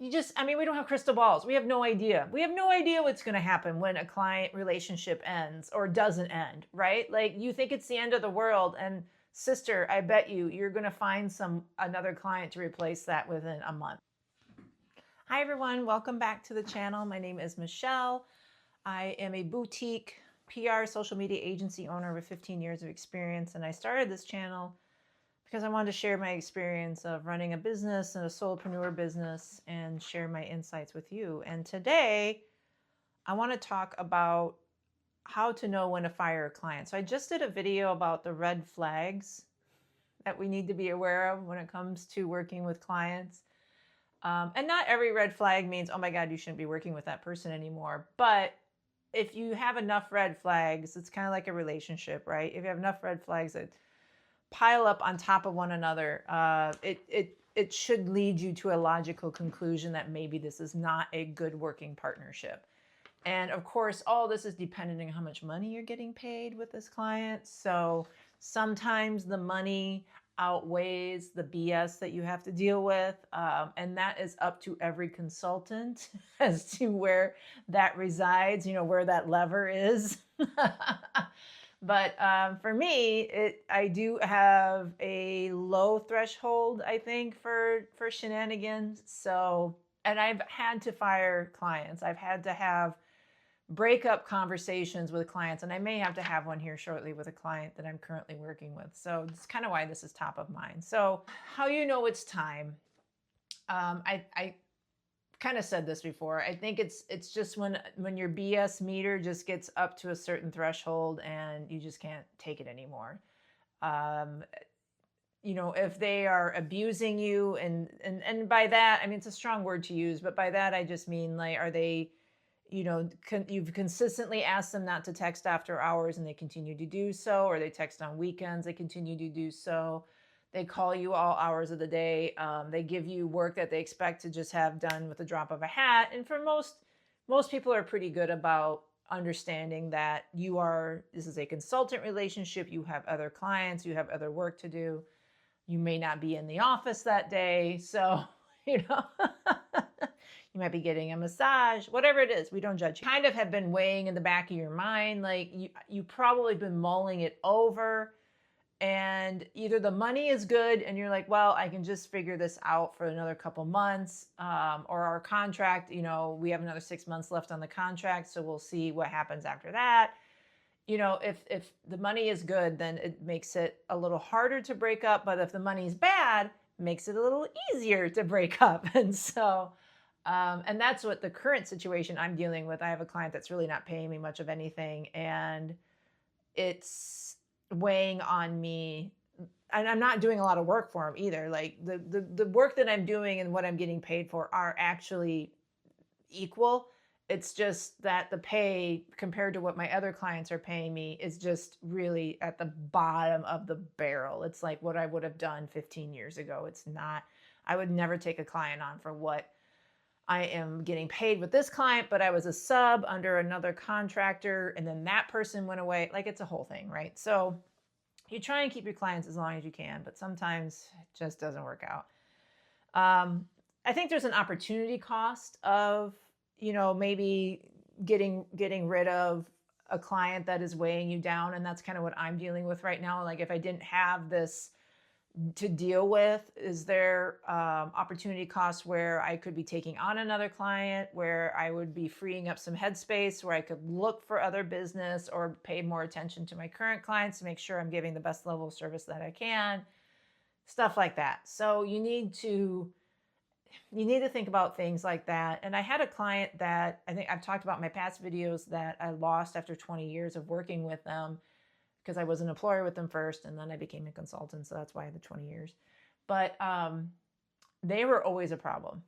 I mean, we don't have crystal balls. We have no idea. We have no idea what's going to happen when a client relationship ends or doesn't end, right? Like you think it's the end of the world, and sister, I bet you're going to find another client to replace that within a month. Hi everyone, welcome back to the channel. My name is Michelle. I am a boutique PR social media agency owner with 15 years of experience, and I started this channel because I wanted to share my experience of running a business and a solopreneur business and share my insights with you. And today I want to talk about how to know when to fire a client. So I just did a video about the red flags that we need to be aware of when it comes to working with clients. And not every red flag means, oh my God, you shouldn't be working with that person anymore. But if you have enough red flags, it's kind of like a relationship, right? If you have enough red flags that pile up on top of one another, it should lead you to a logical conclusion that maybe this is not a good working partnership. And of course, all this is dependent on how much money you're getting paid with this client. So sometimes the money outweighs the BS that you have to deal with. And that is up to every consultant as to where that resides, where that lever is. But for me, I do have a low threshold, I think, for shenanigans. So, and I've had to fire clients. I've had to have breakup conversations with clients, and I may have to have one here shortly with a client that I'm currently working with. So it's kind of why this is top of mind. So how you know it's time? I kind of said this before. I think it's just when your BS meter just gets up to a certain threshold and you just can't take it anymore. If they are abusing you, and by that, I mean, it's a strong word to use, but by that I just mean, like, are they, you've consistently asked them not to text after hours and they continue to do so, or they text on weekends, they continue to do so. They call you all hours of the day. They give you work that they expect to just have done with the drop of a hat. And for most people are pretty good about understanding that this is a consultant relationship. You have other clients, you have other work to do. You may not be in the office that day. So, you might be getting a massage, whatever it is. We don't judge. Kind of have been weighing in the back of your mind. Like you probably been mulling it over. And either the money is good and you're like, well, I can just figure this out for another couple months, or our contract, we have another 6 months left on the contract, so we'll see what happens after that. If the money is good, then it makes it a little harder to break up. But if the money is bad, it makes it a little easier to break up. And so, and that's what the current situation I'm dealing with. I have a client that's really not paying me much of anything, and it's weighing on me, and I'm not doing a lot of work for him either. Like the work that I'm doing and what I'm getting paid for are actually equal. It's just that the pay compared to what my other clients are paying me is just really at the bottom of the barrel. It's like what I would have done 15 years ago. It's not, I would never take a client on for what I am getting paid with this client, but I was a sub under another contractor, and then that person went away. Like, it's a whole thing, right? So you try and keep your clients as long as you can, but sometimes it just doesn't work out. I think there's an opportunity cost of, maybe getting rid of a client that is weighing you down. And that's kind of what I'm dealing with right now. Like, if I didn't have this to deal with, is there opportunity costs where I could be taking on another client, where I would be freeing up some headspace, where I could look for other business or pay more attention to my current clients to make sure I'm giving the best level of service that I can, stuff like that. So you need to think about things like that. And I had a client that I think I've talked about in my past videos that I lost after 20 years of working with them, because I was an employer with them first, and then I became a consultant. So that's why I had the 20 years. But they were always a problem.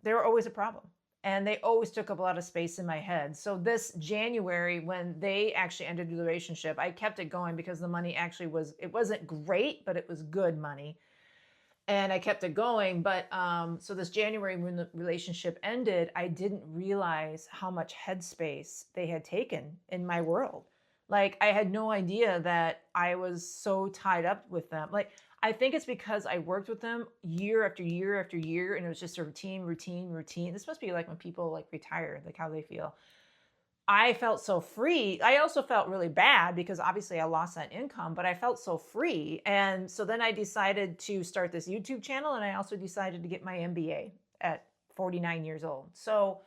They were always a problem. And they always took up a lot of space in my head. So this January, when they actually ended the relationship, I kept it going because the money actually it wasn't great, but it was good money. And I kept it going. But so this January, when the relationship ended, I didn't realize how much headspace they had taken in my world. Like, I had no idea that I was so tied up with them. Like, I think it's because I worked with them year after year after year, and it was just a routine, routine, routine. This must be like when people like retire, like how they feel. I felt so free. I also felt really bad because obviously I lost that income, but I felt so free. And so then I decided to start this YouTube channel, and I also decided to get my MBA at 49 years old. So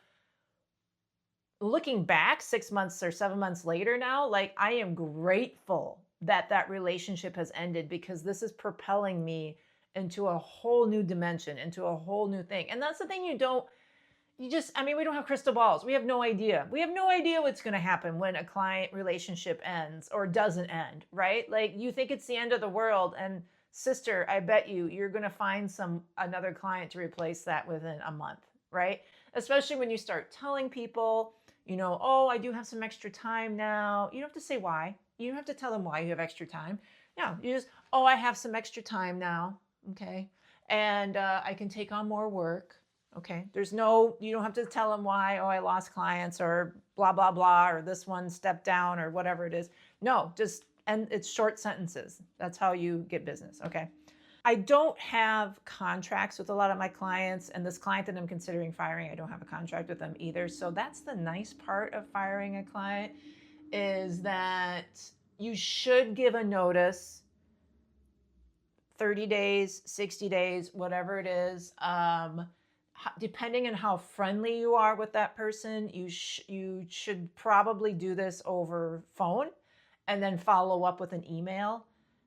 looking back 6 months or 7 months later now, like I am grateful that that relationship has ended, because this is propelling me into a whole new dimension, into a whole new thing. And that's the thing, I mean, we don't have crystal balls. We have no idea. We have no idea what's going to happen when a client relationship ends or doesn't end, right? Like you think it's the end of the world, and sister, I bet you're going to find another client to replace that within a month, right? Especially when you start telling people, oh, I do have some extra time now. You don't have to say why. You don't have to tell them why you have extra time. No, you just, oh, I have some extra time now. Okay. And I can take on more work. Okay. You don't have to tell them why, oh, I lost clients or blah, blah, blah, or this one stepped down or whatever it is. No, and it's short sentences. That's how you get business. Okay. I don't have contracts with a lot of my clients, and this client that I'm considering firing, I don't have a contract with them either. So that's the nice part of firing a client, is that you should give a notice 30 days, 60 days, whatever it is. Depending on how friendly you are with that person, you should probably do this over phone and then follow up with an email.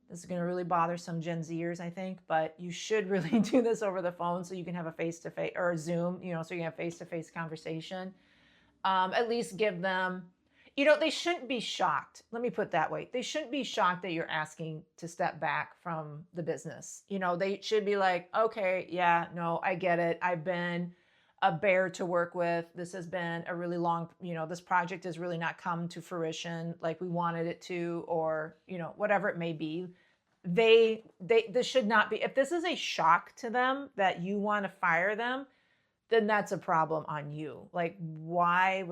This is going to really bother some Gen Zers, I think, but you should really do this over the phone so you can have a face-to-face, or a Zoom, so you can have face-to-face conversation. At least give them, they shouldn't be shocked. Let me put it that way. They shouldn't be shocked that you're asking to step back from the business. They should be like, okay, yeah, no, I get it. I've been a bear to work with. This has been a really long, this project has really not come to fruition like we wanted it to, or, whatever it may be. This should not be, if this is a shock to them that you want to fire them, then that's a problem on you. Like, why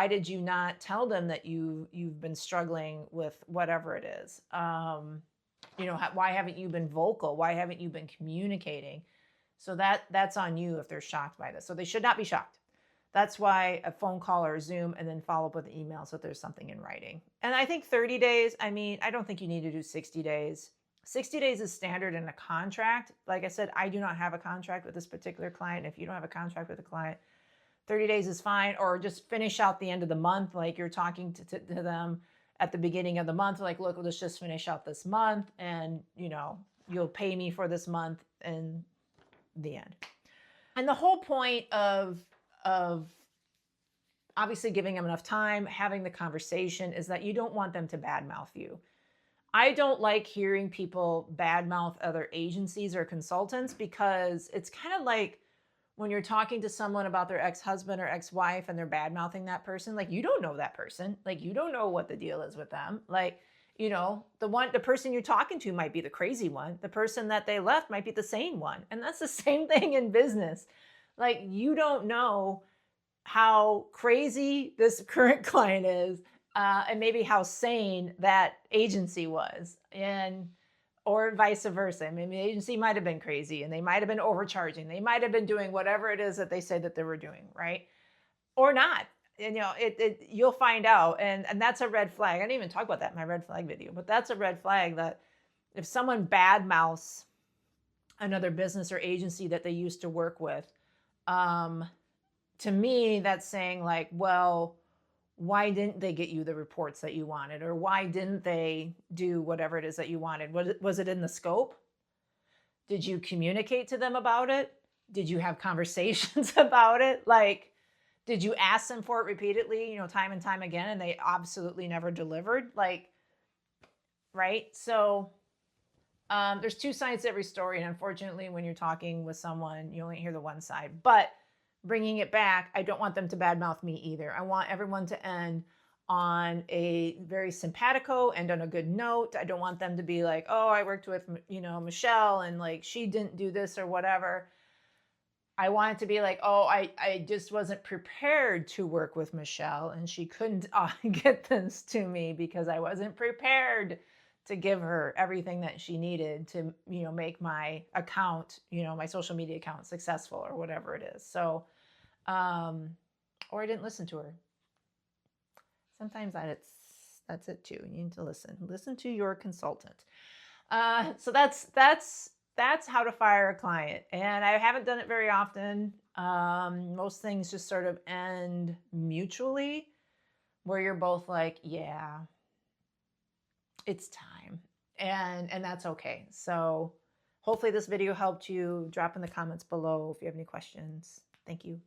did you not tell them that you've been struggling with whatever it is? Why haven't you been vocal? Why haven't you been communicating? So that's on you if they're shocked by this. So they should not be shocked. That's why a phone call or a Zoom, and then follow up with an email so that there's something in writing. And I think 30 days, I don't think you need to do 60 days. 60 days is standard in a contract. Like I said, I do not have a contract with this particular client. If you don't have a contract with a client, 30 days is fine. Or just finish out the end of the month. Like you're talking to them at the beginning of the month, like, look, let's just finish out this month, and you'll pay me for this month, and the end. And the whole point of obviously giving them enough time, having the conversation, is that you don't want them to badmouth you. I don't like hearing people badmouth other agencies or consultants, because it's kind of like when you're talking to someone about their ex-husband or ex-wife and they're badmouthing that person. Like, you don't know that person. Like, you don't know what the deal is with them. Like, the person you're talking to might be the crazy one. The person that they left might be the sane one. And that's the same thing in business. Like, you don't know how crazy this current client is, and maybe how sane that agency was, or vice versa. I mean, the agency might have been crazy, and they might have been overcharging. They might have been doing whatever it is that they said that they were doing, right? Or not. And you'll find out, and that's a red flag. I didn't even talk about that in my red flag video, but that's a red flag, that if someone badmouths another business or agency that they used to work with, to me, that's saying like, well, why didn't they get you the reports that you wanted? Or why didn't they do whatever it is that you wanted? Was it in the scope? Did you communicate to them about it? Did you have conversations about it? Like, did you ask them for it repeatedly, time and time again, and they absolutely never delivered? Like, right? So there's two sides to every story. And unfortunately, when you're talking with someone, you only hear the one side. But bringing it back, I don't want them to badmouth me either. I want everyone to end on a very simpatico and on a good note. I don't want them to be like, oh, I worked with, Michelle, and like, she didn't do this or whatever. I want it to be like, oh, I just wasn't prepared to work with Michelle, and she couldn't get this to me because I wasn't prepared to give her everything that she needed to, make my account, my social media account successful or whatever it is. So, or I didn't listen to her. Sometimes that's it too. You need to listen to your consultant. So that's how to fire a client. And I haven't done it very often. Most things just sort of end mutually where you're both like, yeah, it's time. And that's okay. So hopefully this video helped you. Drop in the comments below if you have any questions. Thank you.